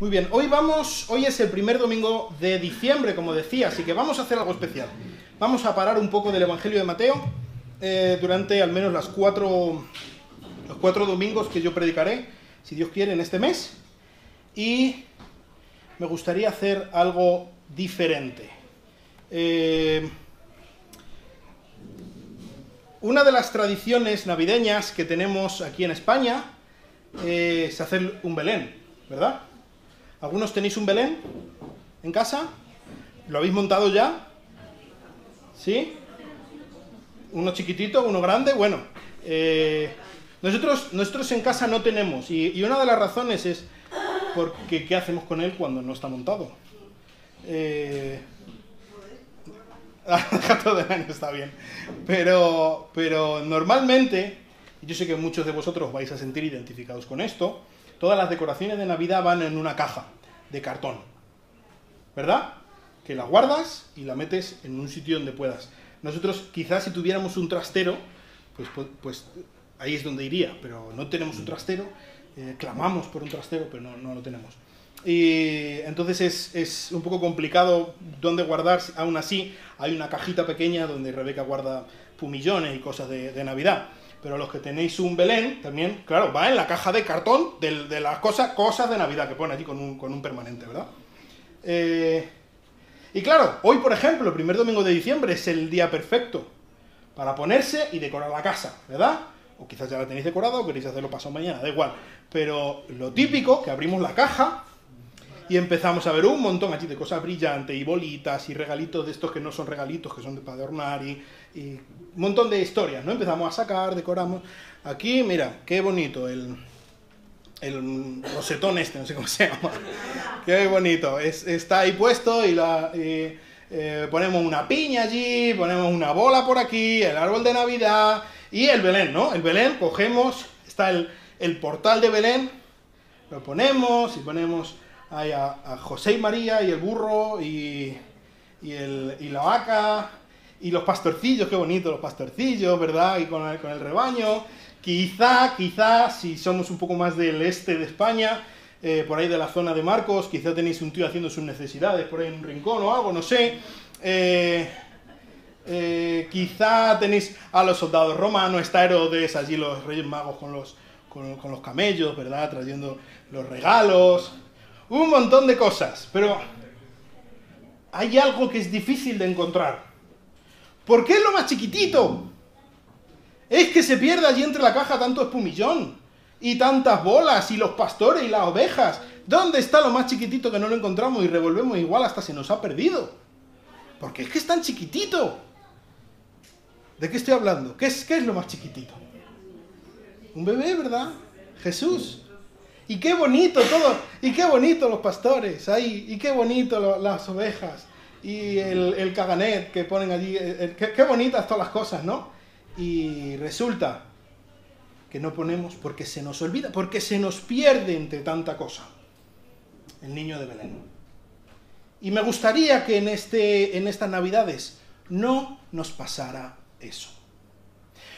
Muy bien, hoy es el primer domingo de diciembre, como decía, así que vamos a hacer algo especial. Vamos a parar un poco del Evangelio de Mateo durante al menos los cuatro domingos que yo predicaré, si Dios quiere, en este mes. Y me gustaría hacer algo diferente. Una de las tradiciones navideñas que tenemos aquí en España es hacer un Belén, ¿verdad? ¿Algunos tenéis un Belén en casa? ¿Lo habéis montado ya? ¿Sí? ¿Uno chiquitito, uno grande? Bueno, nosotros en casa no tenemos, y una de las razones es porque ¿qué hacemos con él cuando no está montado? Todo el año está bien, pero normalmente, y yo sé que muchos de vosotros vais a sentir identificados con esto, todas las decoraciones de Navidad van en una caja de cartón, ¿verdad? Que la guardas y la metes en un sitio donde puedas. Nosotros quizás si tuviéramos un trastero, pues ahí es donde iría, pero no tenemos un trastero, clamamos por un trastero, pero no lo tenemos. Y entonces es un poco complicado dónde guardar. Aún así hay una cajita pequeña donde Rebeca guarda pumillones y cosas de Navidad. Pero los que tenéis un Belén, también, claro, va en la caja de cartón de las cosas de Navidad que pone allí con un permanente, ¿verdad? Y claro, hoy, por ejemplo, el primer domingo de diciembre es el día perfecto para ponerse y decorar la casa, ¿verdad? O quizás ya la tenéis decorada o queréis hacerlo pasado mañana, da igual. Pero lo típico, que abrimos la caja y empezamos a ver un montón allí de cosas brillantes y bolitas y regalitos de estos que no son regalitos, que son para adornar y un montón de historias, ¿no? Empezamos a sacar, decoramos. Aquí, mira, qué bonito el rosetón este, no sé cómo se llama. Qué bonito. Está ahí puesto y ponemos una piña allí, ponemos una bola por aquí, el árbol de Navidad y el Belén, ¿no? El Belén, cogemos, está el portal de Belén, lo ponemos y ponemos ahí a José y María y el burro y la vaca y los pastorcillos, qué bonito los pastorcillos, ¿verdad? Y con el rebaño. Quizá, si somos un poco más del este de España, por ahí de la zona de Marcos, quizá tenéis un tío haciendo sus necesidades por ahí en un rincón o algo, no sé. Quizá tenéis a los soldados romanos, está Herodes, allí los reyes magos con los camellos, ¿verdad? Trayendo los regalos, un montón de cosas, pero hay algo que es difícil de encontrar. ¿Por qué es lo más chiquitito? Es que se pierde allí entre la caja tanto espumillón, y tantas bolas, y los pastores, y las ovejas. ¿Dónde está lo más chiquitito que no lo encontramos y revolvemos igual hasta se nos ha perdido? Porque es que es tan chiquitito. ¿De qué estoy hablando? ¿Qué es lo más chiquitito? Un bebé, ¿verdad? Jesús. Y qué bonito todo, y qué bonito los pastores ahí, y qué bonito las ovejas, y el caganet que ponen allí, qué bonitas todas las cosas, ¿no? Y resulta que no ponemos porque se nos olvida, porque se nos pierde entre tanta cosa el niño de Belén. Y me gustaría que en estas Navidades no nos pasara eso.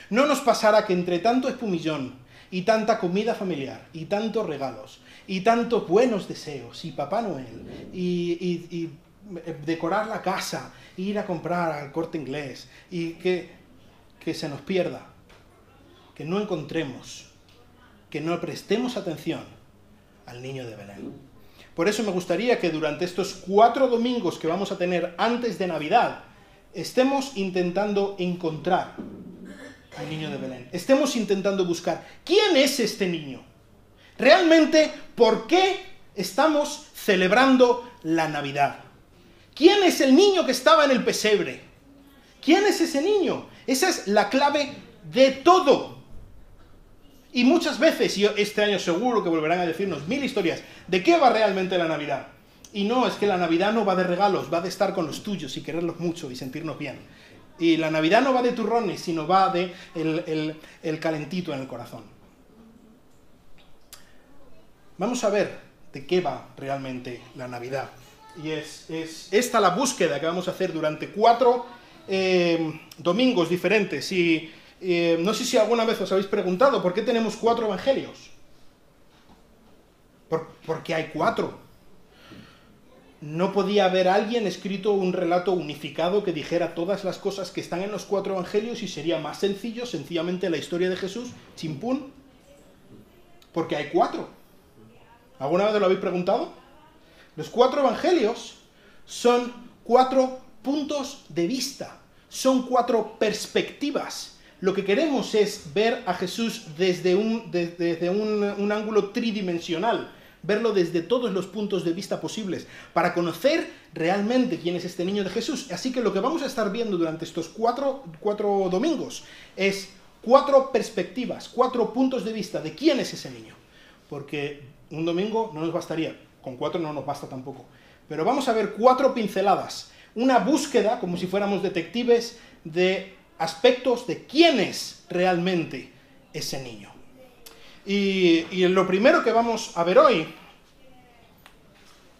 No nos pasara que entre tanto espumillón y tanta comida familiar, y tantos regalos, y tantos buenos deseos, y Papá Noel, y decorar la casa, ir a comprar al Corte Inglés, y que se nos pierda, que no encontremos, que no prestemos atención al niño de Belén. Por eso me gustaría que durante estos 4 domingos que vamos a tener antes de Navidad, estemos intentando encontrar al niño de Belén. Estemos intentando buscar quién es este niño. Realmente, ¿por qué estamos celebrando la Navidad? ¿Quién es el niño que estaba en el pesebre? ¿Quién es ese niño? Esa es la clave de todo. Y muchas veces, y este año seguro que volverán a decirnos 1000 historias, ¿de qué va realmente la Navidad? Y no, es que la Navidad no va de regalos, va de estar con los tuyos y quererlos mucho y sentirnos bien. Y la Navidad no va de turrones, sino va de el calentito en el corazón. Vamos a ver de qué va realmente la Navidad. Y es esta la búsqueda que vamos a hacer durante 4 domingos diferentes. Y no sé si alguna vez os habéis preguntado ¿por qué tenemos 4 evangelios? Porque hay 4. no podía haber alguien escrito un relato unificado que dijera todas las cosas que están en los 4 evangelios y sería más sencillo, sencillamente, la historia de Jesús, chimpún, porque hay 4. ¿Alguna vez lo habéis preguntado? Los 4 evangelios son 4 puntos de vista, son 4 perspectivas. Lo que queremos es ver a Jesús desde un ángulo tridimensional, verlo desde todos los puntos de vista posibles, para conocer realmente quién es este niño de Jesús. Así que lo que vamos a estar viendo durante estos cuatro domingos es 4 perspectivas, 4 puntos de vista de quién es ese niño. Porque un domingo no nos bastaría, con 4 no nos basta tampoco. Pero vamos a ver 4 pinceladas, una búsqueda, como si fuéramos detectives, de aspectos de quién es realmente ese niño. Y lo primero que vamos a ver hoy,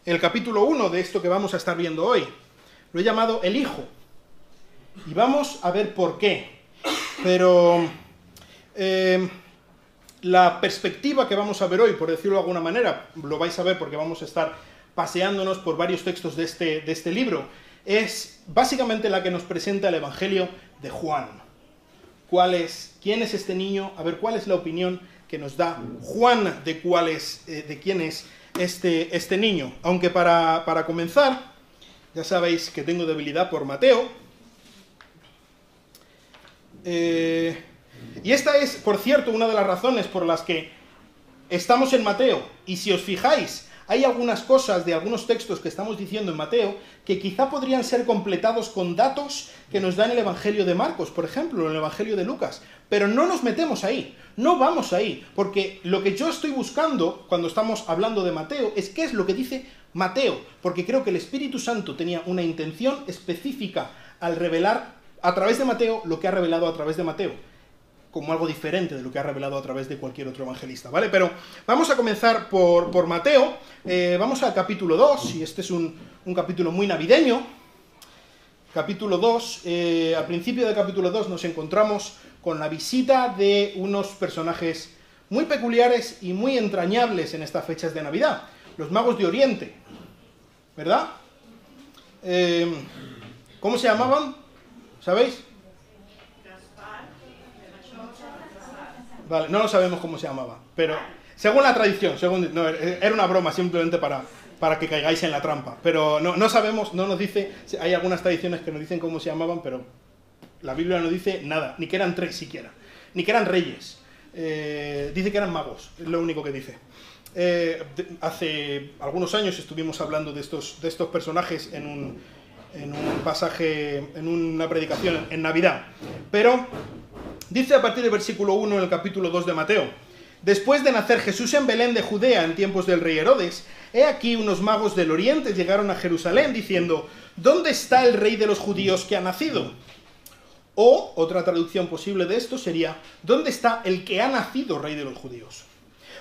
el capítulo 1 de esto que vamos a estar viendo hoy, lo he llamado El Hijo. Y vamos a ver por qué. Pero la perspectiva que vamos a ver hoy, por decirlo de alguna manera, lo vais a ver porque vamos a estar paseándonos por varios textos de este libro, es básicamente la que nos presenta el Evangelio de Juan. ¿Quién es este niño? A ver, ¿cuál es la opinión que nos da Juan de quién es este niño? Aunque para comenzar, ya sabéis que tengo debilidad por Mateo. Y esta es, por cierto, una de las razones por las que estamos en Mateo. Y si os fijáis, hay algunas cosas de algunos textos que estamos diciendo en Mateo que quizá podrían ser completados con datos que nos dan el Evangelio de Marcos, por ejemplo, o el Evangelio de Lucas. Pero no nos metemos ahí, no vamos ahí, porque lo que yo estoy buscando cuando estamos hablando de Mateo es qué es lo que dice Mateo, porque creo que el Espíritu Santo tenía una intención específica al revelar a través de Mateo lo que ha revelado a través de Mateo, como algo diferente de lo que ha revelado a través de cualquier otro evangelista, ¿vale? Pero vamos a comenzar por Mateo, vamos al capítulo 2, y este es un capítulo muy navideño. Capítulo 2, al principio del capítulo 2 nos encontramos con la visita de unos personajes muy peculiares y muy entrañables en estas fechas de Navidad, los magos de Oriente, ¿verdad? ¿Cómo se llamaban? ¿Sabéis? Vale, no lo sabemos cómo se llamaba, pero según la tradición, era una broma simplemente para que caigáis en la trampa, pero no sabemos, no nos dice, hay algunas tradiciones que nos dicen cómo se llamaban, pero la Biblia no dice nada, ni que eran 3 siquiera, ni que eran reyes, dice que eran magos, es lo único que dice. Hace algunos años estuvimos hablando de estos personajes en un pasaje, en una predicación en Navidad, pero dice a partir del versículo 1 en el capítulo 2 de Mateo: después de nacer Jesús en Belén de Judea en tiempos del rey Herodes, he aquí unos magos del oriente llegaron a Jerusalén diciendo: ¿dónde está el rey de los judíos que ha nacido? O, otra traducción posible de esto sería: ¿dónde está el que ha nacido rey de los judíos?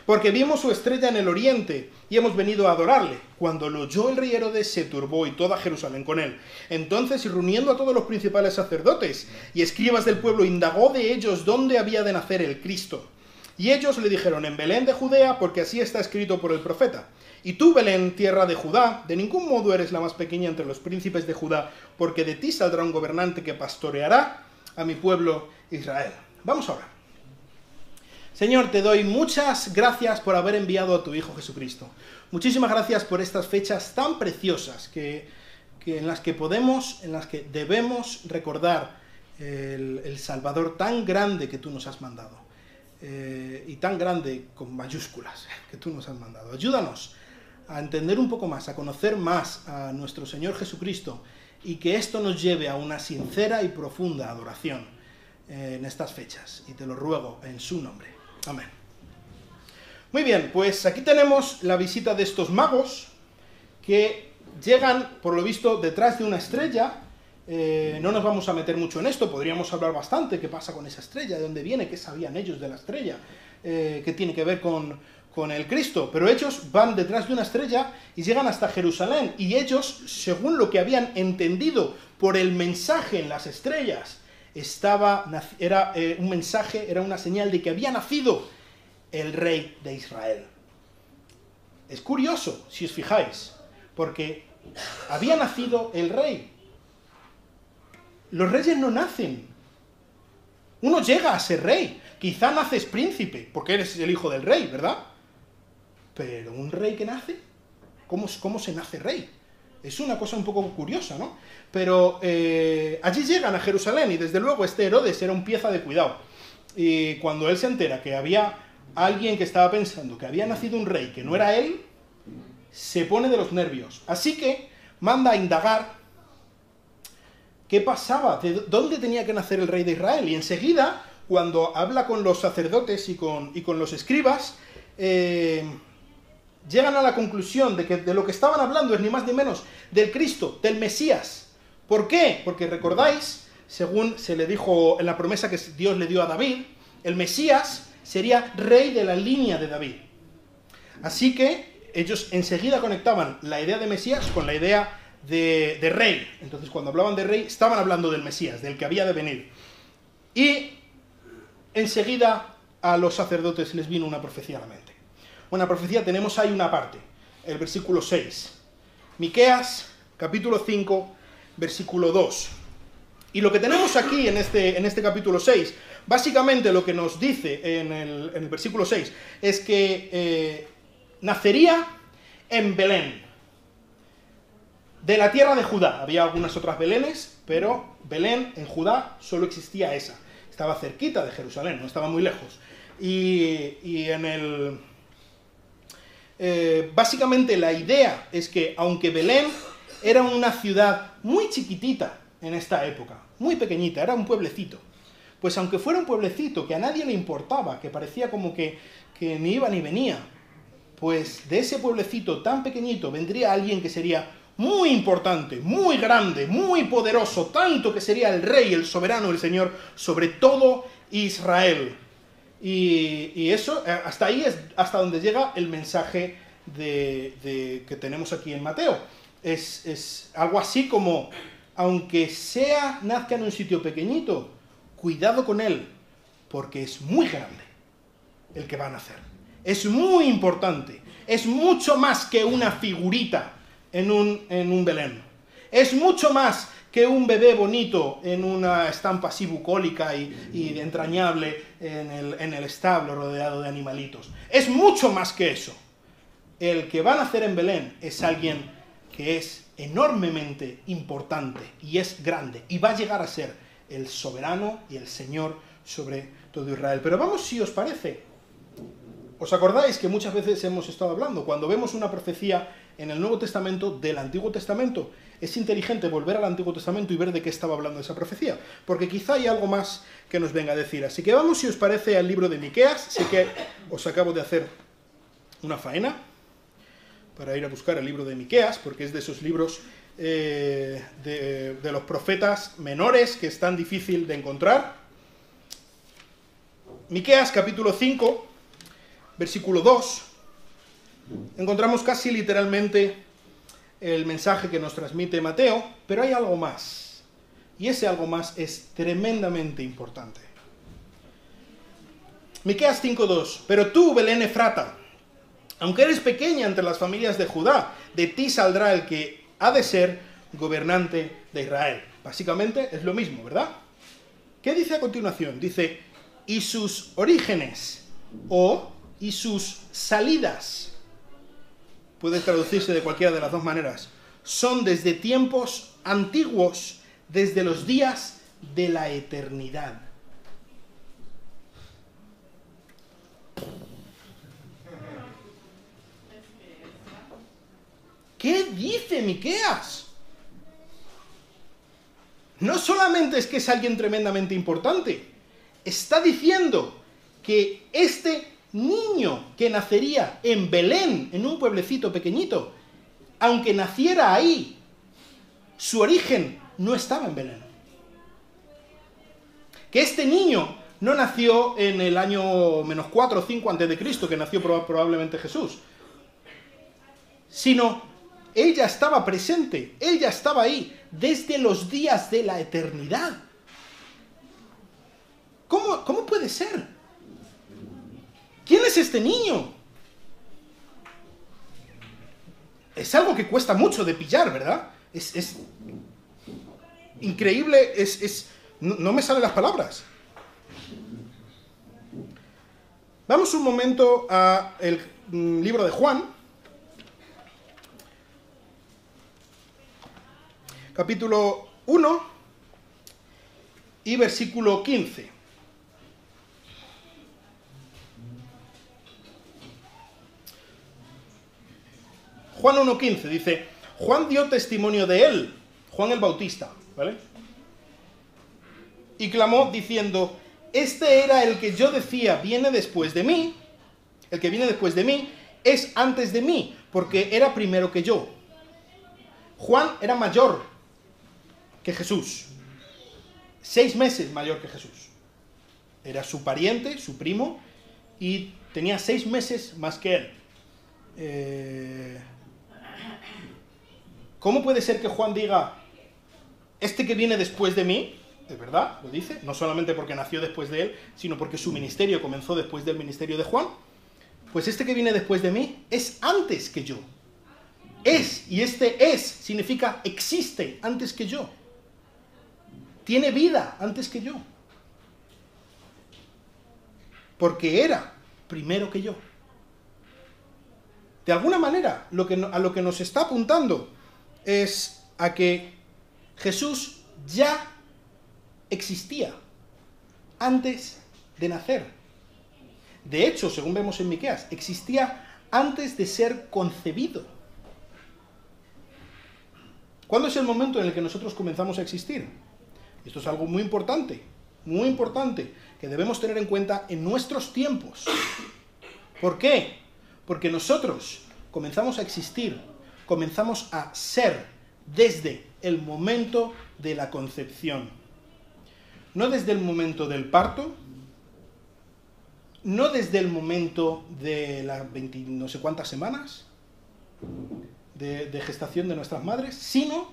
Porque vimos su estrella en el oriente y hemos venido a adorarle. Cuando lo oyó el rey Herodes se turbó y toda Jerusalén con él. Entonces, reuniendo a todos los principales sacerdotes y escribas del pueblo, indagó de ellos dónde había de nacer el Cristo. Y ellos le dijeron: en Belén de Judea, porque así está escrito por el profeta. Y tú, Belén, tierra de Judá, de ningún modo eres la más pequeña entre los príncipes de Judá, porque de ti saldrá un gobernante que pastoreará a mi pueblo Israel. Vamos a orar. Señor, te doy muchas gracias por haber enviado a tu Hijo Jesucristo. Muchísimas gracias por estas fechas tan preciosas en las que debemos recordar el Salvador tan grande que tú nos has mandado. Y tan grande con mayúsculas que tú nos has mandado. Ayúdanos a entender un poco más, a conocer más a nuestro Señor Jesucristo, y que esto nos lleve a una sincera y profunda adoración en estas fechas. Y te lo ruego en su nombre. Amén. Muy bien, pues aquí tenemos la visita de estos magos que llegan, por lo visto, detrás de una estrella. No nos vamos a meter mucho en esto, podríamos hablar bastante qué pasa con esa estrella, de dónde viene, qué sabían ellos de la estrella, qué tiene que ver con el Cristo, pero ellos van detrás de una estrella y llegan hasta Jerusalén, y ellos, según lo que habían entendido por el mensaje en las estrellas, era un mensaje, era una señal de que había nacido el rey de Israel. Es curioso, si os fijáis, porque había nacido el rey. Los reyes no nacen. Uno llega a ser rey. Quizá naces príncipe, porque eres el hijo del rey, ¿verdad? Pero un rey que nace, ¿cómo se nace rey? Es una cosa un poco curiosa, ¿no? Pero allí llegan a Jerusalén y desde luego este Herodes era un pieza de cuidado. Y cuando él se entera que había alguien que estaba pensando que había nacido un rey que no era él, se pone de los nervios. Así que manda a indagar qué pasaba, de dónde tenía que nacer el rey de Israel. Y enseguida, cuando habla con los sacerdotes y con los escribas, llegan a la conclusión de que de lo que estaban hablando es ni más ni menos del Cristo, del Mesías. ¿Por qué? Porque recordáis, según se le dijo en la promesa que Dios le dio a David, el Mesías sería rey de la línea de David. Así que ellos enseguida conectaban la idea de Mesías con la idea de rey. Entonces cuando hablaban de rey, estaban hablando del Mesías, del que había de venir. Y enseguida a los sacerdotes les vino una profecía a la mente. Una profecía, tenemos ahí una parte, el versículo 6. Miqueas, capítulo 5, versículo 2. Y lo que tenemos aquí en este capítulo 6, básicamente lo que nos dice en el versículo 6, es que nacería en Belén, de la tierra de Judá. Había algunas otras Belenes, pero Belén en Judá solo existía esa. Estaba cerquita de Jerusalén, no estaba muy lejos. Y en el... básicamente la idea es que aunque Belén era una ciudad muy chiquitita en esta época, muy pequeñita, era un pueblecito, pues aunque fuera un pueblecito que a nadie le importaba, que parecía como que ni iba ni venía, pues de ese pueblecito tan pequeñito vendría alguien que sería muy importante, muy grande, muy poderoso, tanto que sería el rey, el soberano, el Señor, sobre todo Israel. Y eso, hasta ahí es hasta donde llega el mensaje que tenemos aquí en Mateo. Es algo así como, aunque nazca en un sitio pequeñito, cuidado con él, porque es muy grande el que va a nacer. Es muy importante, es mucho más que una figurita en un Belén. Es mucho más que un bebé bonito en una estampa así bucólica y entrañable en el establo rodeado de animalitos. Es mucho más que eso. El que va a nacer en Belén es alguien que es enormemente importante y es grande y va a llegar a ser el soberano y el Señor sobre todo Israel. Pero vamos, si os parece, ¿os acordáis que muchas veces hemos estado hablando? Cuando vemos una profecía en el Nuevo Testamento del Antiguo Testamento, es inteligente volver al Antiguo Testamento y ver de qué estaba hablando esa profecía, porque quizá hay algo más que nos venga a decir. Así que vamos, si os parece, al libro de Miqueas. Sé que os acabo de hacer una faena para ir a buscar el libro de Miqueas, porque es de esos libros de los profetas menores que es tan difícil de encontrar. Miqueas, capítulo 5, versículo 2, encontramos casi literalmente el mensaje que nos transmite Mateo, pero hay algo más, y ese algo más es tremendamente importante. Miqueas 5:2, pero tú, Belén Efrata, aunque eres pequeña entre las familias de Judá, de ti saldrá el que ha de ser gobernante de Israel. Básicamente es lo mismo, ¿verdad? ¿Qué dice a continuación? Dice, y sus orígenes, y sus salidas, puede traducirse de cualquiera de las dos maneras, son desde tiempos antiguos, desde los días de la eternidad. ¿Qué dice Miqueas? No solamente es que es alguien tremendamente importante, está diciendo que este niño que nacería en Belén, en un pueblecito pequeñito, aunque naciera ahí, su origen no estaba en Belén. Que este niño no nació en el año -4 o 5 a.C., que nació probablemente Jesús, sino él ya estaba presente, él ya estaba ahí, desde los días de la eternidad. ¿Cómo puede ser? ¿Quién es este niño? es algo que cuesta mucho de pillar, ¿verdad? Es increíble, no me salen las palabras. Vamos un momento al libro de Juan, capítulo 1 y versículo 15. Juan 1:15 dice: Juan dio testimonio de él, Juan el Bautista, ¿vale? Y clamó diciendo: este era el que yo decía, viene después de mí, el que viene después de mí es antes de mí, porque era primero que yo. Juan era mayor que Jesús, 6 meses mayor que Jesús. Era su pariente, su primo, y tenía 6 meses más que él. ¿Cómo puede ser que Juan diga, este que viene después de mí? Es verdad, lo dice, no solamente porque nació después de él, sino porque su ministerio comenzó después del ministerio de Juan. Pues este que viene después de mí es antes que yo. Es, y este es significa existe antes que yo. Tiene vida antes que yo. Porque era primero que yo. De alguna manera, a lo que nos está apuntando es a que Jesús ya existía antes de nacer. De hecho, según vemos en Miqueas, existía antes de ser concebido. ¿Cuándo es el momento en el que nosotros comenzamos a existir? Esto es algo muy importante, que debemos tener en cuenta en nuestros tiempos. ¿Por qué? Porque nosotros comenzamos a existir, comenzamos a ser desde el momento de la concepción. No desde el momento del parto, no desde el momento de las 20 no sé cuántas semanas de gestación de nuestras madres, sino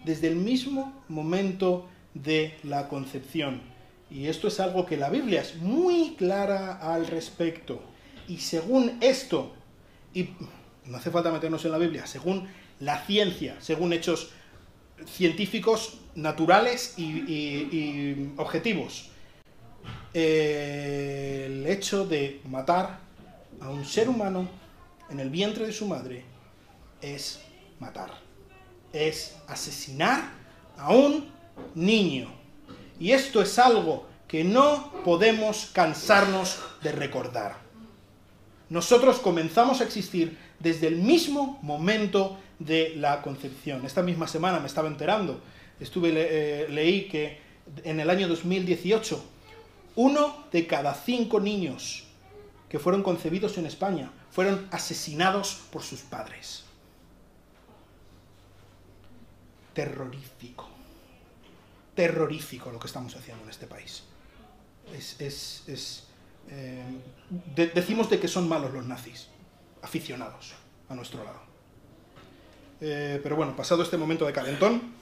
desde el mismo momento de la concepción. Y esto es algo que la Biblia es muy clara al respecto. Y según esto, y no hace falta meternos en la Biblia, según la ciencia, según hechos científicos, naturales y objetivos, el hecho de matar a un ser humano en el vientre de su madre es matar, es asesinar a un niño. Y esto es algo que no podemos cansarnos de recordar. Nosotros comenzamos a existir desde el mismo momento de la concepción. Esta misma semana me estaba enterando, leí que en el año 2018, 1 de cada 5 niños que fueron concebidos en España fueron asesinados por sus padres. Terrorífico lo que estamos haciendo en este país. Decimos de que son malos los nazis, aficionados a nuestro lado. Pero bueno, pasado este momento de calentón,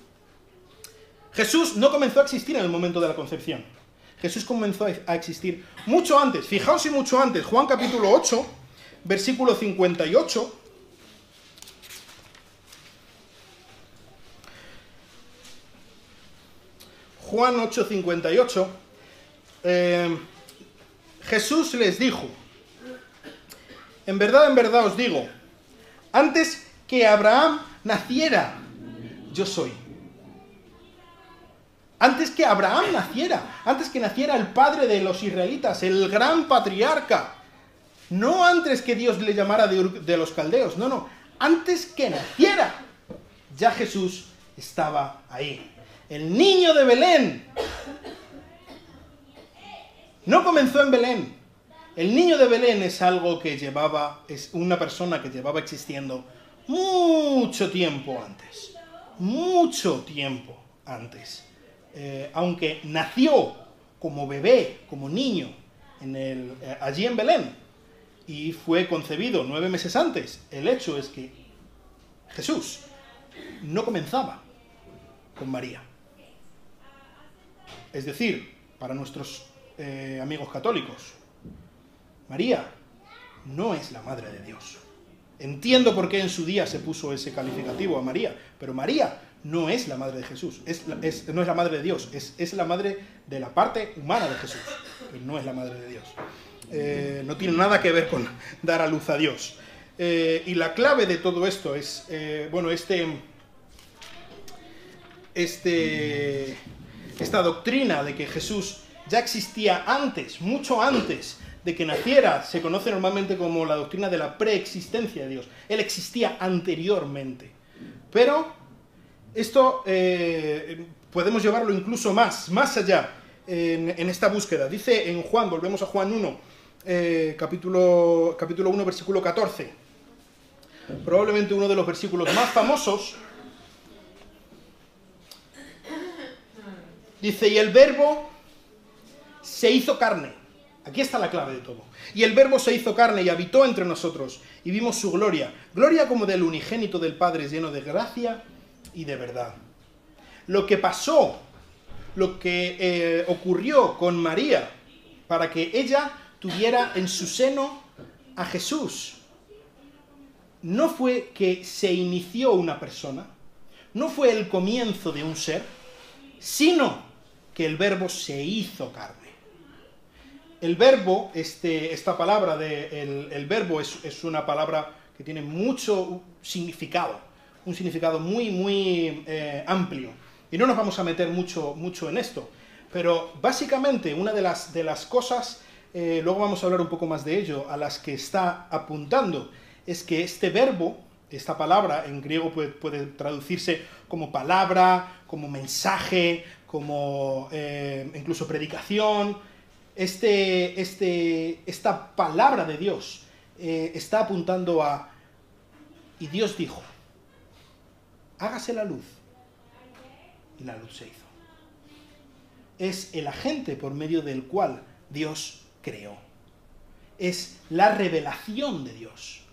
Jesús no comenzó a existir en el momento de la concepción. Jesús comenzó a existir mucho antes, fijaos si mucho antes. Juan capítulo 8, versículo 58. Juan 8:58, Jesús les dijo: en verdad os digo, antes que Abraham naciera, yo soy. Antes que Abraham naciera, antes que naciera el padre de los israelitas, el gran patriarca, no antes que Dios le llamara de los caldeos, no, antes que naciera, ya Jesús estaba ahí. El niño de Belén no comenzó en Belén. El niño de Belén es algo que es una persona que llevaba existiendo mucho tiempo antes. Aunque nació como bebé, como niño, allí en Belén, y fue concebido 9 meses antes, el hecho es que Jesús no comenzaba con María. Es decir, para nuestros amigos católicos, María no es la madre de Dios. Entiendo por qué en su día se puso ese calificativo a María, pero María no es la madre de Jesús, no es la madre de Dios, es la madre de la parte humana de Jesús, pero no es la madre de Dios. No tiene nada que ver con dar a luz a Dios. Y la clave de todo esto es, esta doctrina de que Jesús ya existía antes, mucho antes de que naciera, se conoce normalmente como la doctrina de la preexistencia de Dios. Él existía anteriormente. Pero esto podemos llevarlo incluso más allá en esta búsqueda. Dice en Juan, volvemos a Juan 1, capítulo 1, versículo 14. Probablemente uno de los versículos más famosos. Dice, y el Verbo se hizo carne. Aquí está la clave de todo. Y el Verbo se hizo carne y habitó entre nosotros, y vimos su gloria. Gloria como del unigénito del Padre, lleno de gracia y de verdad. Lo que pasó, lo que ocurrió con María, para que ella tuviera en su seno a Jesús, no fue que se inició una persona, no fue el comienzo de un ser, sino que el Verbo se hizo carne. El verbo, esta palabra, el verbo es una palabra que tiene mucho significado, un significado muy amplio. Y no nos vamos a meter mucho en esto, pero básicamente una de las cosas, luego vamos a hablar un poco más de ello, a las que está apuntando, es que este verbo, esta palabra, en griego puede traducirse como palabra, como mensaje, como incluso predicación. Esta palabra de Dios está apuntando a, y Dios dijo, hágase la luz, y la luz se hizo. Es el agente por medio del cual Dios creó. Es la revelación de Dios.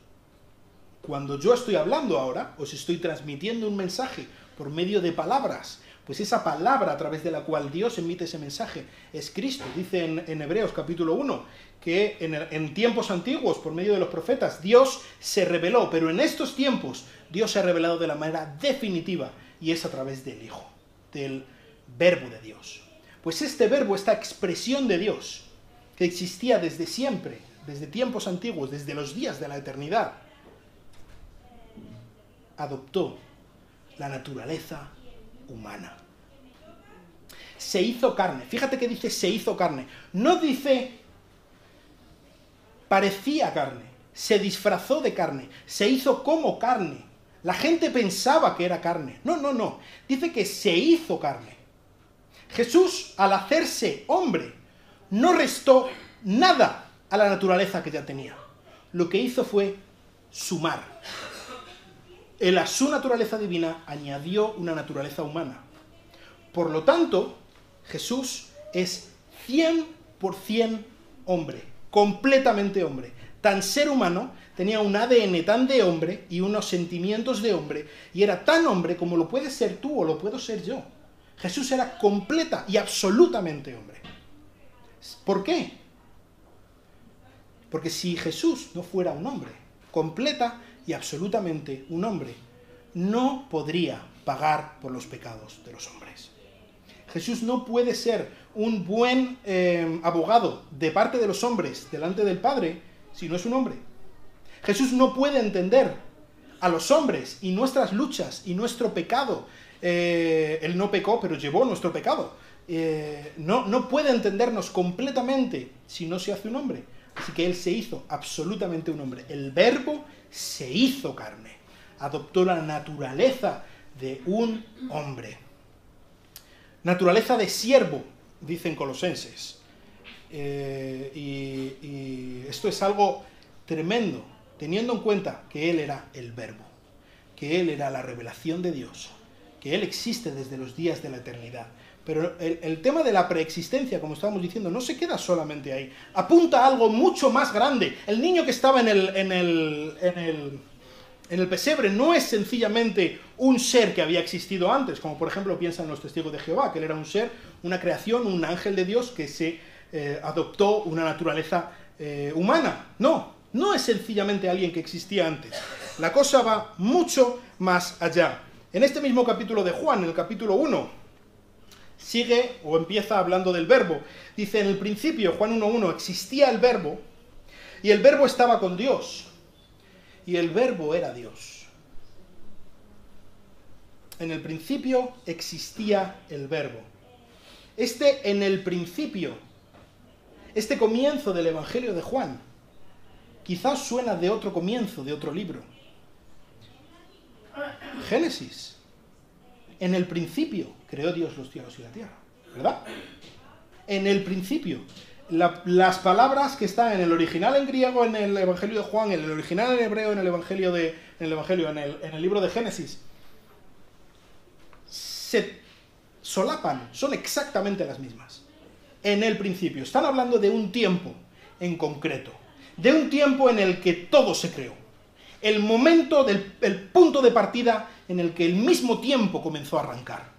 Cuando yo estoy hablando ahora, os estoy transmitiendo un mensaje por medio de palabras, pues esa palabra a través de la cual Dios emite ese mensaje es Cristo. Dice en Hebreos capítulo 1 que en tiempos antiguos, por medio de los profetas, Dios se reveló, pero en estos tiempos Dios se ha revelado de la manera definitiva, y es a través del Hijo, del Verbo de Dios. Pues este Verbo, esta expresión de Dios, que existía desde siempre, desde tiempos antiguos, desde los días de la eternidad, adoptó la naturaleza humana. Se hizo carne. Fíjate que dice se hizo carne. No dice parecía carne. Se disfrazó de carne. Se hizo como carne. La gente pensaba que era carne. No. Dice que se hizo carne. Jesús, al hacerse hombre, no restó nada a la naturaleza que ya tenía. Lo que hizo fue sumar. Él a su naturaleza divina añadió una naturaleza humana. Por lo tanto, Jesús es 100% hombre, completamente hombre. Tan ser humano, tenía un ADN tan de hombre y unos sentimientos de hombre, y era tan hombre como lo puedes ser tú o lo puedo ser yo. Jesús era completa y absolutamente hombre. ¿Por qué? Porque si Jesús no fuera un hombre, completa y absolutamente un hombre, no podría pagar por los pecados de los hombres. Jesús no puede ser un buen abogado de parte de los hombres delante del Padre si no es un hombre. Jesús no puede entender a los hombres y nuestras luchas y nuestro pecado. Él no pecó, pero llevó nuestro pecado. No puede entendernos completamente si no se hace un hombre. Así que Él se hizo absolutamente un hombre. El Verbo se hizo carne. Adoptó la naturaleza de un hombre. Naturaleza de siervo, dicen Colosenses. Y esto es algo tremendo, teniendo en cuenta que Él era el Verbo, que Él era la revelación de Dios, que Él existe desde los días de la eternidad. Pero el tema de la preexistencia, como estábamos diciendo, no se queda solamente ahí. Apunta a algo mucho más grande. El niño que estaba en el pesebre no es sencillamente un ser que había existido antes, como por ejemplo piensan los testigos de Jehová, que él era un ser, una creación, un ángel de Dios que se adoptó una naturaleza humana. No, No es sencillamente alguien que existía antes. La cosa va mucho más allá. En este mismo capítulo de Juan, en el capítulo 1, sigue o empieza hablando del verbo. Dice, en el principio, Juan 1.1, existía el verbo, y el verbo estaba con Dios, y el verbo era Dios. En el principio existía el verbo. En el principio, este comienzo del Evangelio de Juan, quizás suena de otro comienzo, de otro libro. Génesis. En el principio creó Dios los cielos y la tierra, ¿verdad? En el principio. Las palabras que están en el original en griego en el Evangelio de Juan, en el original en hebreo en el libro de Génesis, se solapan, son exactamente las mismas. En el principio. Están hablando de un tiempo en concreto. De un tiempo en el que todo se creó. El momento, el punto de partida en el que el mismo tiempo comenzó a arrancar.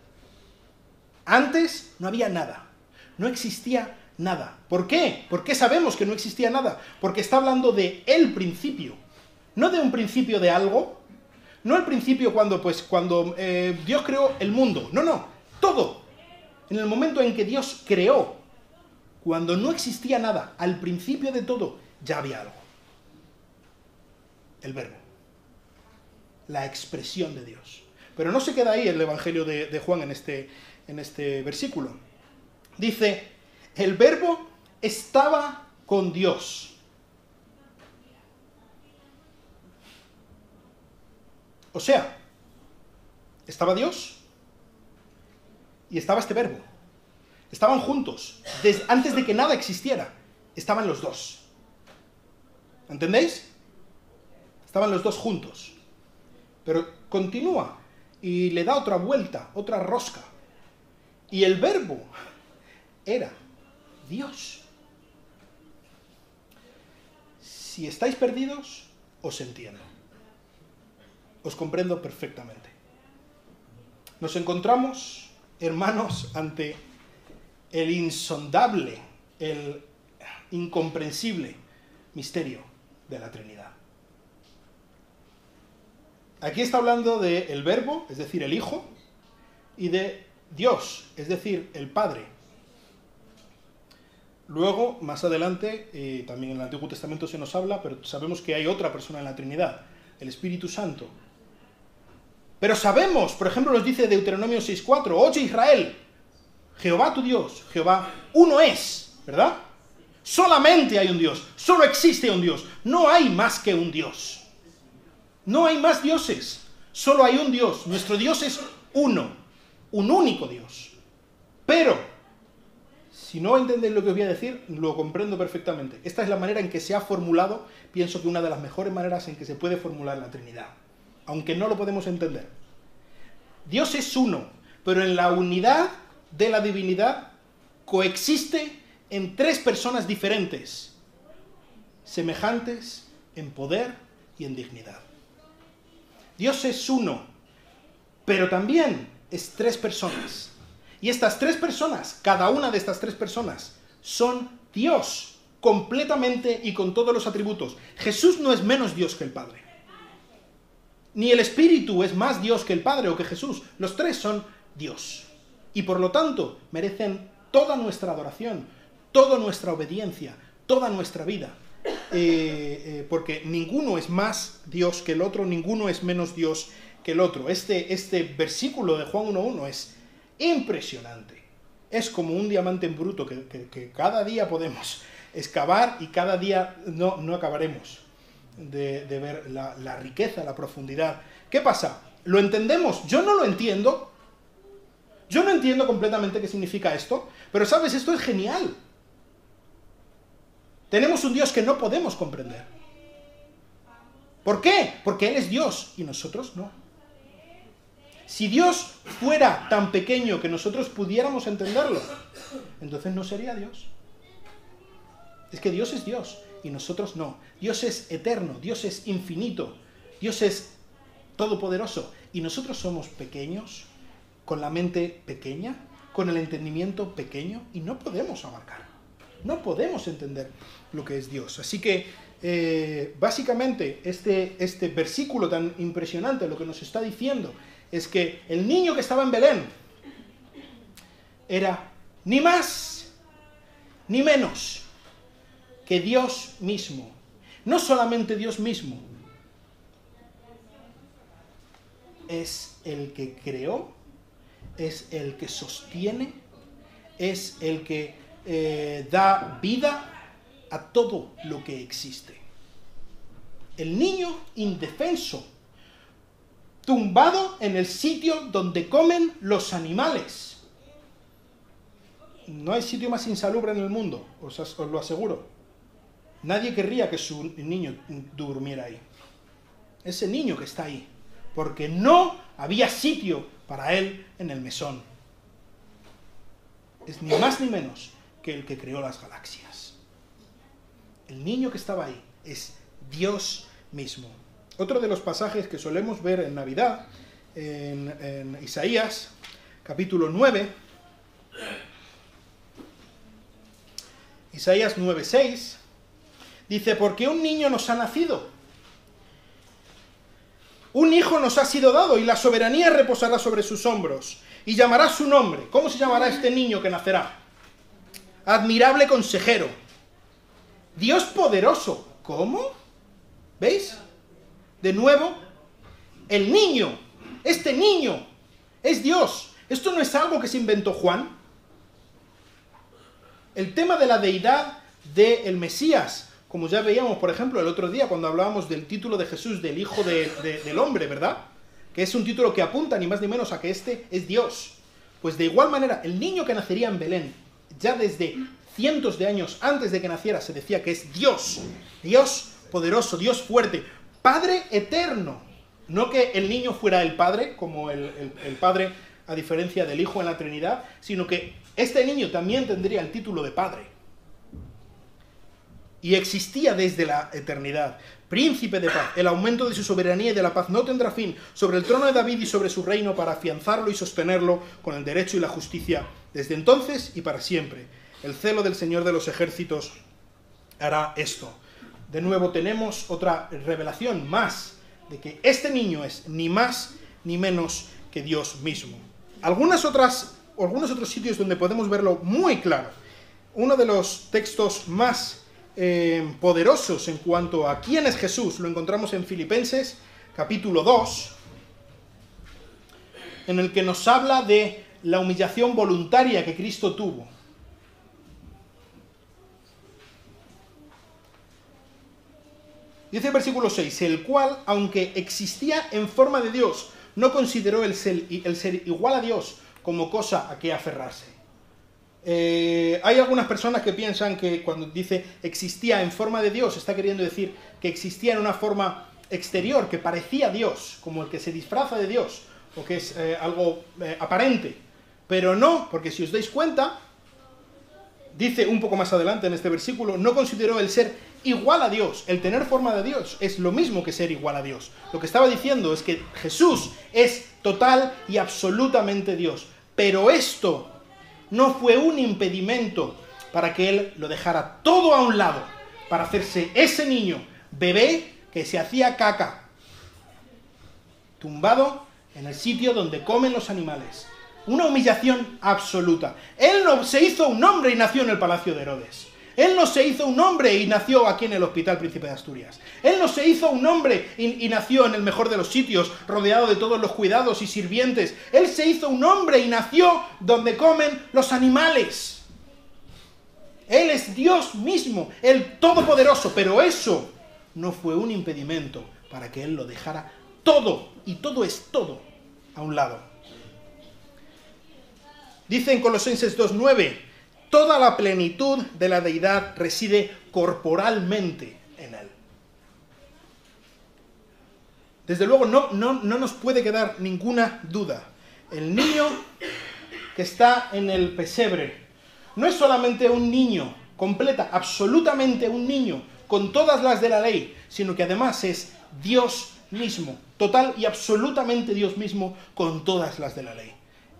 Antes no había nada. No existía nada. ¿Por qué? ¿Por qué sabemos que no existía nada? Porque está hablando de el principio. No de un principio de algo. No el principio cuando Dios creó el mundo. No. Todo. En el momento en que Dios creó. Cuando no existía nada. Al principio de todo ya había algo. El verbo. La expresión de Dios. Pero no se queda ahí el Evangelio de Juan en este versículo. Dice, el verbo estaba con Dios. O sea, estaba Dios y estaba este verbo. Estaban juntos. Antes de que nada existiera, estaban los dos. ¿Entendéis? Estaban los dos juntos. Pero continúa y le da otra vuelta, otra rosca. Y el verbo era Dios. Si estáis perdidos, os entiendo. Os comprendo perfectamente. Nos encontramos, hermanos, ante el insondable, el incomprensible misterio de la Trinidad. Aquí está hablando del Verbo, es decir, el Hijo, y de Dios, es decir, el Padre. Luego, más adelante, también en el Antiguo Testamento se nos habla, pero sabemos que hay otra persona en la Trinidad, el Espíritu Santo. Pero sabemos, por ejemplo, nos dice Deuteronomio 6.4, oye Israel, Jehová tu Dios, Jehová uno es, ¿verdad? Solamente hay un Dios, solo existe un Dios, no hay más que un Dios. No hay más dioses, solo hay un Dios. Nuestro Dios es uno, un único Dios. Pero, si no entendéis lo que os voy a decir, lo comprendo perfectamente. Esta es la manera en que se ha formulado, pienso que una de las mejores maneras en que se puede formular la Trinidad, aunque no lo podemos entender. Dios es uno, pero en la unidad de la divinidad coexiste en tres personas diferentes, semejantes en poder y en dignidad. Dios es uno, pero también es tres personas. Y estas tres personas, cada una de estas tres personas, son Dios, completamente y con todos los atributos. Jesús no es menos Dios que el Padre. Ni el Espíritu es más Dios que el Padre o que Jesús. Los tres son Dios. Y por lo tanto, merecen toda nuestra adoración, toda nuestra obediencia, toda nuestra vida. Porque ninguno es más Dios que el otro, ninguno es menos Dios que el otro. Este versículo de Juan 1.1 es impresionante. Es como un diamante en bruto que cada día podemos excavar y cada día no acabaremos de ver la riqueza, la profundidad. ¿Qué pasa? ¿Lo entendemos? Yo no lo entiendo. Yo no entiendo completamente qué significa esto, pero ¿sabes? Esto es genial. Tenemos un Dios que no podemos comprender. ¿Por qué? Porque Él es Dios y nosotros no. Si Dios fuera tan pequeño que nosotros pudiéramos entenderlo, entonces no sería Dios. Es que Dios es Dios y nosotros no. Dios es eterno, Dios es infinito, Dios es todopoderoso y nosotros somos pequeños, con la mente pequeña, con el entendimiento pequeño y no podemos abarcar. No podemos entender lo que es Dios. Así que básicamente este versículo tan impresionante lo que nos está diciendo es que el niño que estaba en Belén era ni más ni menos que Dios mismo. No solamente Dios mismo, es el que creó, es el que sostiene, es el que da vida a todo lo que existe. El niño indefenso, tumbado en el sitio donde comen los animales. No hay sitio más insalubre en el mundo, os lo aseguro. Nadie querría que su niño durmiera ahí. Ese niño que está ahí, porque no había sitio para él en el mesón. Es ni más ni menos que el que creó las galaxias. El niño que estaba ahí es Dios mismo. Otro de los pasajes que solemos ver en Navidad, en Isaías, capítulo 9, Isaías 9:6, dice, porque un niño nos ha nacido, un hijo nos ha sido dado, y la soberanía reposará sobre sus hombros, y llamará su nombre. ¿Cómo se llamará este niño que nacerá? Admirable consejero, Dios poderoso. ¿Cómo? ¿Veis? De nuevo, el niño, este niño, es Dios. Esto no es algo que se inventó Juan. El tema de la deidad del Mesías, como ya veíamos, por ejemplo, el otro día cuando hablábamos del título de Jesús, del Hijo del Hombre, ¿verdad? Que es un título que apunta ni más ni menos a que este es Dios. Pues de igual manera, el niño que nacería en Belén, ya desde cientos de años antes de que naciera, se decía que es Dios. Dios poderoso, Dios fuerte, Padre eterno. No que el niño fuera el Padre, como el Padre, a diferencia del Hijo en la Trinidad, sino que este niño también tendría el título de Padre. Y existía desde la eternidad. Príncipe de paz, el aumento de su soberanía y de la paz no tendrá fin sobre el trono de David y sobre su reino, para afianzarlo y sostenerlo con el derecho y la justicia desde entonces y para siempre. El celo del Señor de los ejércitos hará esto. De nuevo tenemos otra revelación más de que este niño es ni más ni menos que Dios mismo. Algunos otros sitios donde podemos verlo muy claro. Uno de los textos más poderosos en cuanto a quién es Jesús lo encontramos en Filipenses capítulo 2, en el que nos habla de la humillación voluntaria que Cristo tuvo. Dice el versículo 6, el cual, aunque existía en forma de Dios, no consideró el ser igual a Dios como cosa a que aferrarse. Hay algunas personas que piensan que cuando dice existía en forma de Dios, está queriendo decir que existía en una forma exterior, que parecía Dios, como el que se disfraza de Dios, o que es algo aparente. Pero no, porque si os dais cuenta, dice un poco más adelante en este versículo, no consideró el ser igual a Dios, el tener forma de Dios, es lo mismo que ser igual a Dios. Lo que estaba diciendo es que Jesús es total y absolutamente Dios. Pero esto no fue un impedimento para que él lo dejara todo a un lado, para hacerse ese niño, bebé, que se hacía caca, tumbado en el sitio donde comen los animales. Una humillación absoluta. Él no se hizo un hombre y nació en el palacio de Herodes. Él no se hizo un hombre y nació aquí en el Hospital Príncipe de Asturias. Él no se hizo un hombre y nació en el mejor de los sitios, rodeado de todos los cuidados y sirvientes. Él se hizo un hombre y nació donde comen los animales. Él es Dios mismo, el Todopoderoso, pero eso no fue un impedimento para que Él lo dejara todo, y todo es todo, a un lado. Dice en Colosenses 2:9, toda la plenitud de la deidad reside corporalmente en Él. Desde luego no nos puede quedar ninguna duda. El niño que está en el pesebre no es solamente un niño, absolutamente un niño, con todas las de la ley, sino que además es Dios mismo, total y absolutamente Dios mismo, con todas las de la ley.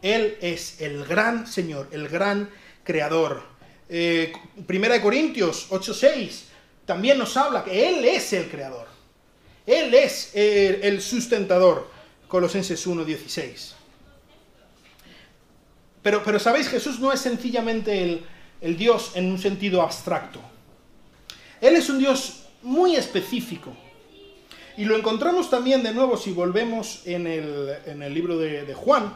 Él es el gran Señor, el gran Creador. 1 Corintios 8:6 también nos habla que Él es el creador. Él es el sustentador. Colosenses 1:16. Pero ¿sabéis? Jesús no es sencillamente el Dios en un sentido abstracto. Él es un Dios muy específico. Y lo encontramos también de nuevo si volvemos en el libro de Juan.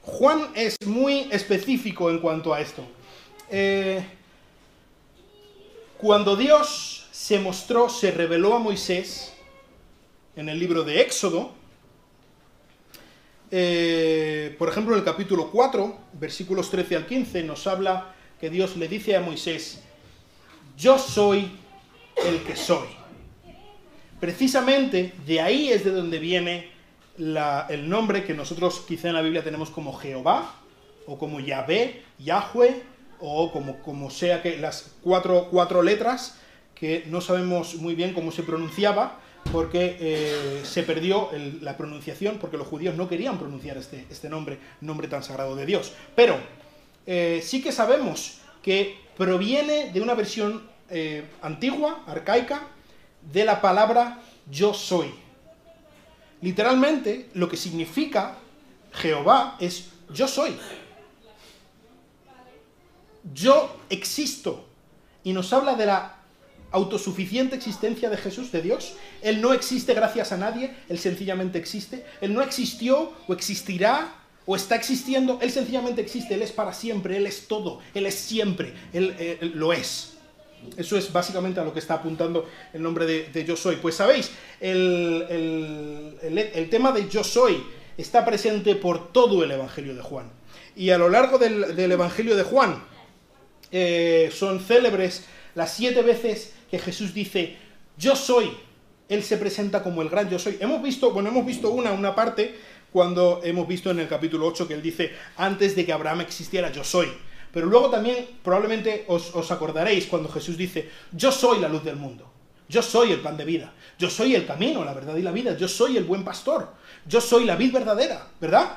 Juan es muy específico en cuanto a esto. Cuando Dios se reveló a Moisés en el libro de Éxodo, por ejemplo en el capítulo 4, versículos 13 al 15, nos habla que Dios le dice a Moisés: yo soy el que soy. Precisamente de ahí es de donde viene el nombre que nosotros quizá en la Biblia tenemos como Jehová, o como Yahvé, Yahweh, o como sea que las cuatro letras que no sabemos muy bien cómo se pronunciaba, porque se perdió la pronunciación, porque los judíos no querían pronunciar este nombre tan sagrado de Dios. Pero sí que sabemos que proviene de una versión antigua, arcaica, de la palabra yo soy. Literalmente, lo que significa Jehová es yo soy. Yo existo. Y nos habla de la autosuficiente existencia de Jesús, de Dios. Él no existe gracias a nadie, Él sencillamente existe. Él no existió o existirá o está existiendo, Él sencillamente existe, Él es para siempre, Él es todo, Él es siempre, Él lo es. Eso es básicamente a lo que está apuntando el nombre de yo soy. Pues sabéis, el tema de yo soy está presente por todo el Evangelio de Juan. Y a lo largo del Evangelio de Juan son célebres las 7 veces que Jesús dice yo soy. Él se presenta como el gran yo soy. Hemos visto una parte cuando hemos visto en el capítulo 8 que él dice antes de que Abraham existiera yo soy. Pero luego también probablemente os acordaréis cuando Jesús dice yo soy la luz del mundo, yo soy el pan de vida, yo soy el camino, la verdad y la vida, yo soy el buen pastor, yo soy la vid verdadera, ¿verdad?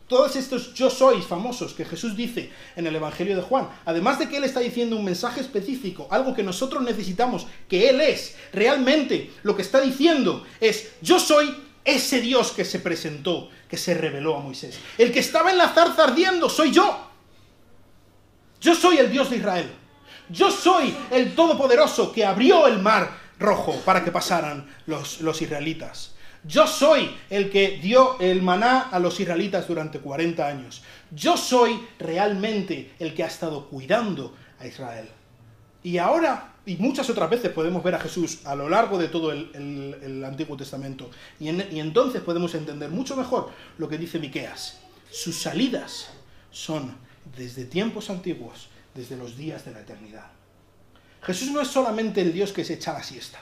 Todos estos yo sois famosos que Jesús dice en el Evangelio de Juan, además de que Él está diciendo un mensaje específico, algo que nosotros necesitamos, que Él es, realmente lo que está diciendo es yo soy ese Dios que se presentó, que se reveló a Moisés. El que estaba en la zarza ardiendo soy yo. Yo soy el Dios de Israel. Yo soy el Todopoderoso que abrió el mar rojo para que pasaran los israelitas. Yo soy el que dio el maná a los israelitas durante 40 años. Yo soy realmente el que ha estado cuidando a Israel. Y ahora, y muchas otras veces podemos ver a Jesús a lo largo de todo el Antiguo Testamento. Y entonces podemos entender mucho mejor lo que dice Miqueas. Sus salidas son desde tiempos antiguos, desde los días de la eternidad. Jesús no es solamente el Dios que se echa la siesta.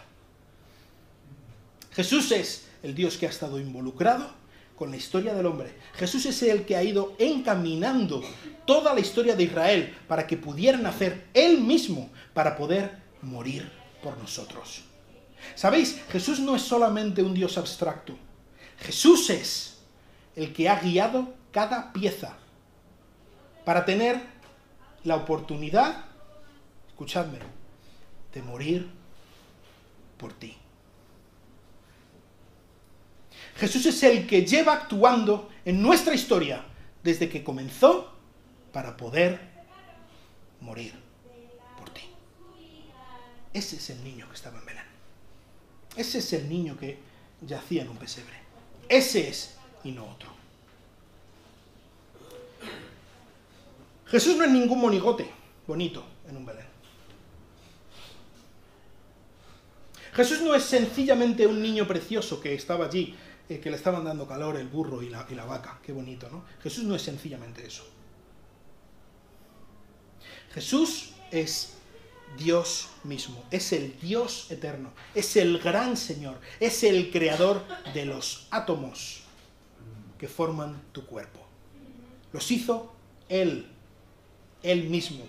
Jesús es el Dios que ha estado involucrado con la historia del hombre. Jesús es el que ha ido encaminando toda la historia de Israel para que pudieran hacer Él mismo para poder morir por nosotros. ¿Sabéis? Jesús no es solamente un Dios abstracto. Jesús es el que ha guiado cada pieza para tener la oportunidad, escuchadme, de morir por ti. Jesús es el que lleva actuando en nuestra historia desde que comenzó para poder morir por ti. Ese es el niño que estaba en Belén. Ese es el niño que yacía en un pesebre. Ese es y no otro. Jesús no es ningún monigote bonito en un Belén. Jesús no es sencillamente un niño precioso que estaba allí, que le estaban dando calor el burro y la vaca. Qué bonito, ¿no? Jesús no es sencillamente eso. Jesús es Dios mismo, es el Dios eterno, es el gran Señor, es el creador de los átomos que forman tu cuerpo. Los hizo Él. Él mismo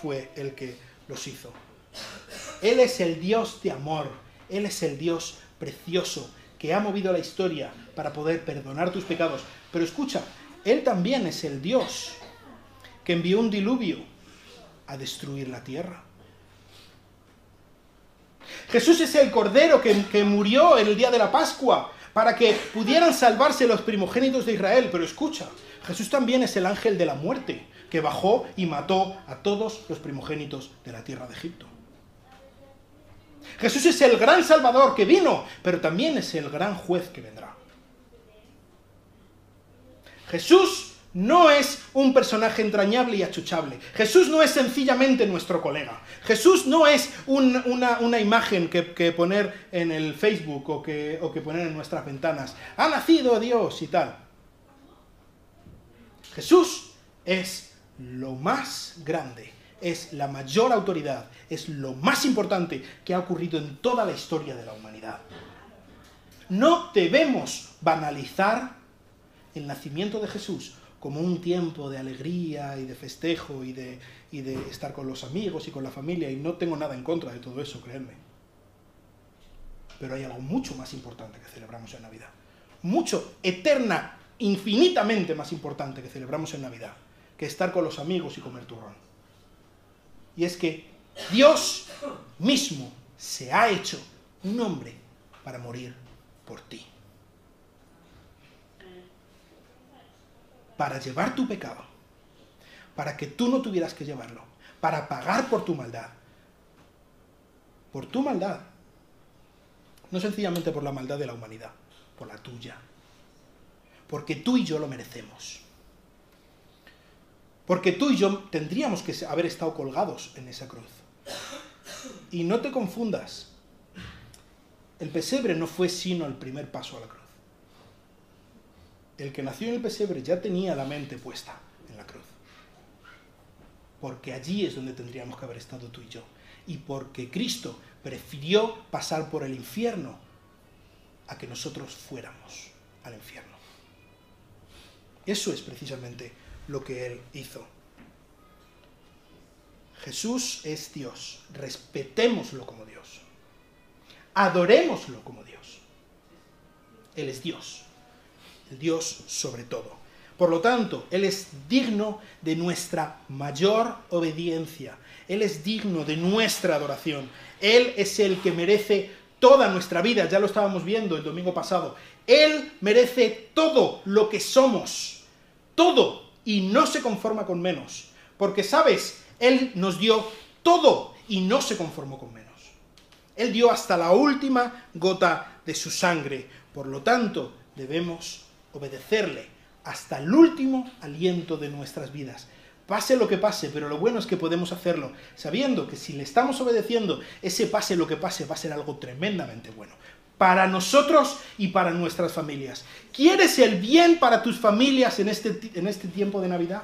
fue el que los hizo. Él es el Dios de amor. Él es el Dios precioso que ha movido la historia para poder perdonar tus pecados. Pero escucha, Él también es el Dios que envió un diluvio a destruir la tierra. Jesús es el Cordero que murió en el día de la Pascua para que pudieran salvarse los primogénitos de Israel. Pero escucha, Jesús también es el ángel de la muerte, que bajó y mató a todos los primogénitos de la tierra de Egipto. Jesús es el gran Salvador que vino, pero también es el gran juez que vendrá. Jesús no es un personaje entrañable y achuchable. Jesús no es sencillamente nuestro colega. Jesús no es una imagen que poner en el Facebook o que poner en nuestras ventanas. Ha nacido Dios y tal. Jesús es lo más grande, es la mayor autoridad, es lo más importante que ha ocurrido en toda la historia de la humanidad. No debemos banalizar el nacimiento de Jesús como un tiempo de alegría y de festejo y de estar con los amigos y con la familia, y no tengo nada en contra de todo eso, créanme. Pero hay algo mucho más importante que celebramos en Navidad. Mucho, eterna, infinitamente más importante que celebramos en Navidad, que estar con los amigos y comer turrón. Y es que Dios mismo se ha hecho un hombre para morir por ti. Para llevar tu pecado, para que tú no tuvieras que llevarlo, para pagar por tu maldad. Por tu maldad. No sencillamente por la maldad de la humanidad, por la tuya. Porque tú y yo lo merecemos. Porque tú y yo tendríamos que haber estado colgados en esa cruz. Y no te confundas. El pesebre no fue sino el primer paso a la cruz. El que nació en el pesebre ya tenía la mente puesta en la cruz. Porque allí es donde tendríamos que haber estado tú y yo. Y porque Cristo prefirió pasar por el infierno a que nosotros fuéramos al infierno. Eso es precisamente lo que Él hizo. Jesús es Dios. Respetémoslo como Dios. Adorémoslo como Dios. Él es Dios. El Dios sobre todo. Por lo tanto, Él es digno de nuestra mayor obediencia. Él es digno de nuestra adoración. Él es el que merece toda nuestra vida. Ya lo estábamos viendo el domingo pasado. Él merece todo lo que somos. Todo. Y no se conforma con menos. Porque, ¿sabes? Él nos dio todo y no se conformó con menos. Él dio hasta la última gota de su sangre. Por lo tanto, debemos obedecerle hasta el último aliento de nuestras vidas. Pase lo que pase, pero lo bueno es que podemos hacerlo sabiendo que si le estamos obedeciendo, ese pase lo que pase va a ser algo tremendamente bueno. Para nosotros y para nuestras familias. ¿Quieres el bien para tus familias en este tiempo de Navidad?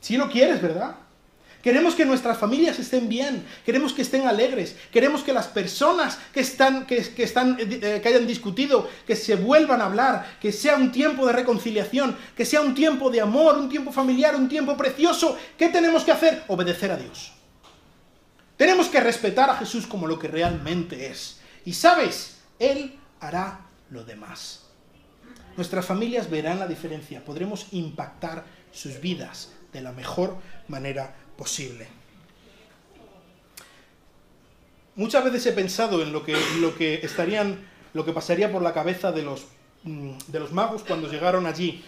Sí lo quieres, ¿verdad? Queremos que nuestras familias estén bien, queremos que estén alegres, queremos que las personas que hayan discutido, que se vuelvan a hablar, que sea un tiempo de reconciliación, que sea un tiempo de amor, un tiempo familiar, un tiempo precioso. ¿Qué tenemos que hacer? Obedecer a Dios. Tenemos que respetar a Jesús como lo que realmente es. Y ¿sabes? Él hará lo demás. Nuestras familias verán la diferencia, podremos impactar sus vidas de la mejor manera posible. Muchas veces he pensado en lo que pasaría por la cabeza de los magos cuando llegaron allí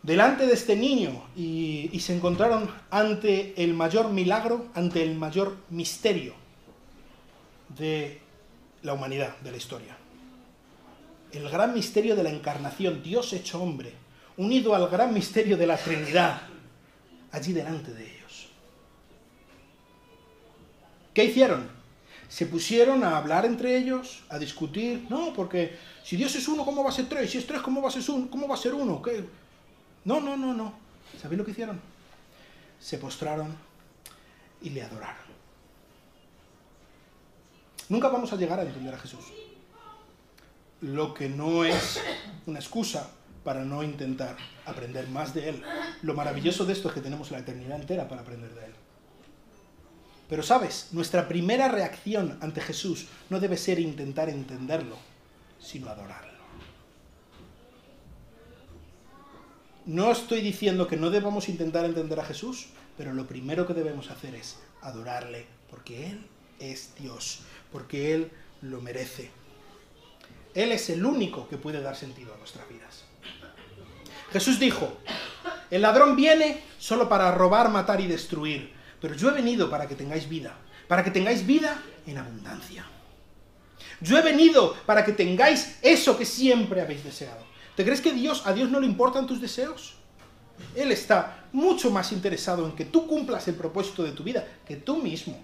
delante de este niño y se encontraron ante el mayor milagro, ante el mayor misterio de la humanidad, de la historia. El gran misterio de la encarnación, Dios hecho hombre, unido al gran misterio de la Trinidad, allí delante de ellos. ¿Qué hicieron? Se pusieron a hablar entre ellos, a discutir. No, porque si Dios es uno, ¿cómo va a ser tres? Si es tres, ¿cómo va a ser uno? ¿Qué? No. ¿Sabéis lo que hicieron? Se postraron y le adoraron. Nunca vamos a llegar a entender a Jesús. Lo que no es una excusa para no intentar aprender más de Él. Lo maravilloso de esto es que tenemos la eternidad entera para aprender de Él. Pero ¿sabes? Nuestra primera reacción ante Jesús no debe ser intentar entenderlo, sino adorarlo. No estoy diciendo que no debamos intentar entender a Jesús, pero lo primero que debemos hacer es adorarle, porque Él es Dios. porque Él lo merece. Él es el único que puede dar sentido a nuestras vidas. Jesús dijo, el ladrón viene solo para robar, matar y destruir, pero yo he venido para que tengáis vida en abundancia. Yo he venido para que tengáis eso que siempre habéis deseado. ¿Te crees que a Dios no le importan tus deseos? Él está mucho más interesado en que tú cumplas el propósito de tu vida que tú mismo.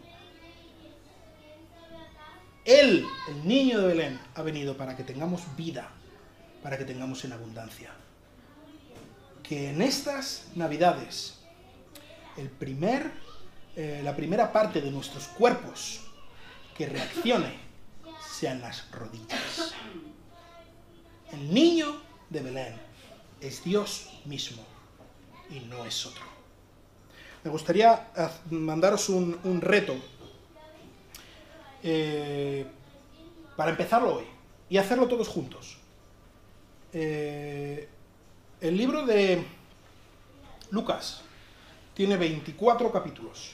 Él, el niño de Belén, ha venido para que tengamos vida, para que tengamos en abundancia. Que en estas Navidades, la primera parte de nuestros cuerpos que reaccione sean las rodillas. El niño de Belén es Dios mismo y no es otro. Me gustaría mandaros un reto para empezarlo hoy y hacerlo todos juntos. El libro de Lucas tiene 24 capítulos.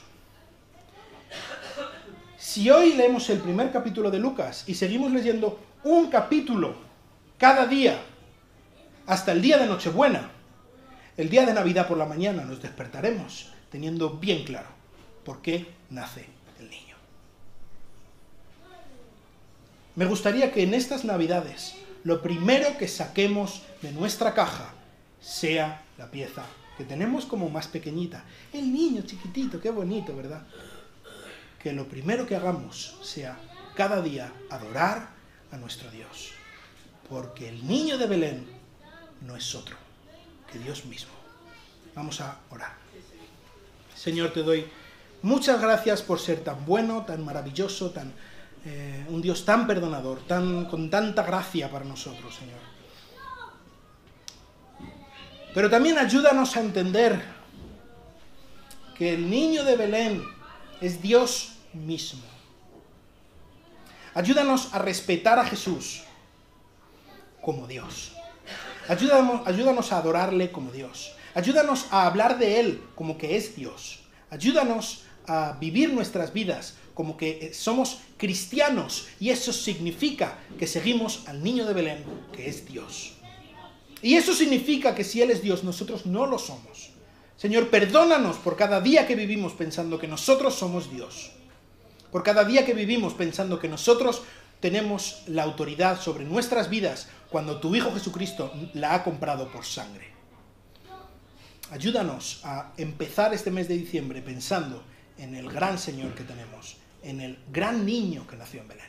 Si hoy leemos el primer capítulo de Lucas y seguimos leyendo un capítulo cada día hasta el día de Nochebuena, el día de Navidad por la mañana nos despertaremos teniendo bien claro por qué nace el niño. Me gustaría que en estas Navidades lo primero que saquemos de nuestra caja sea la pieza que tenemos como más pequeñita. El niño chiquitito, qué bonito, ¿verdad? Que lo primero que hagamos sea cada día adorar a nuestro Dios. Porque el niño de Belén no es otro que Dios mismo. Vamos a orar. Señor, te doy muchas gracias por ser tan bueno, tan maravilloso, un Dios tan perdonador, con tanta gracia para nosotros, Señor. Pero también ayúdanos a entender que el niño de Belén es Dios mismo. Ayúdanos a respetar a Jesús como Dios. Ayúdanos a adorarle como Dios. Ayúdanos a hablar de Él como que es Dios. Ayúdanos a vivir nuestras vidas como que somos cristianos y eso significa que seguimos al niño de Belén, que es Dios. Y eso significa que si Él es Dios, nosotros no lo somos. Señor, perdónanos por cada día que vivimos pensando que nosotros somos Dios. Por cada día que vivimos pensando que nosotros tenemos la autoridad sobre nuestras vidas cuando tu Hijo Jesucristo la ha comprado por sangre. Ayúdanos a empezar este mes de diciembre pensando en el gran Señor que tenemos, en el gran niño que nació en Belén.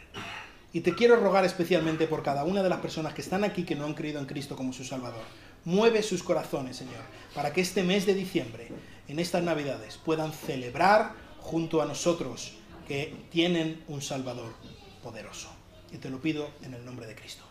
Y te quiero rogar especialmente por cada una de las personas que están aquí que no han creído en Cristo como su Salvador. Mueve sus corazones, Señor, para que este mes de diciembre, en estas Navidades, puedan celebrar junto a nosotros que tienen un Salvador poderoso. Y te lo pido en el nombre de Cristo.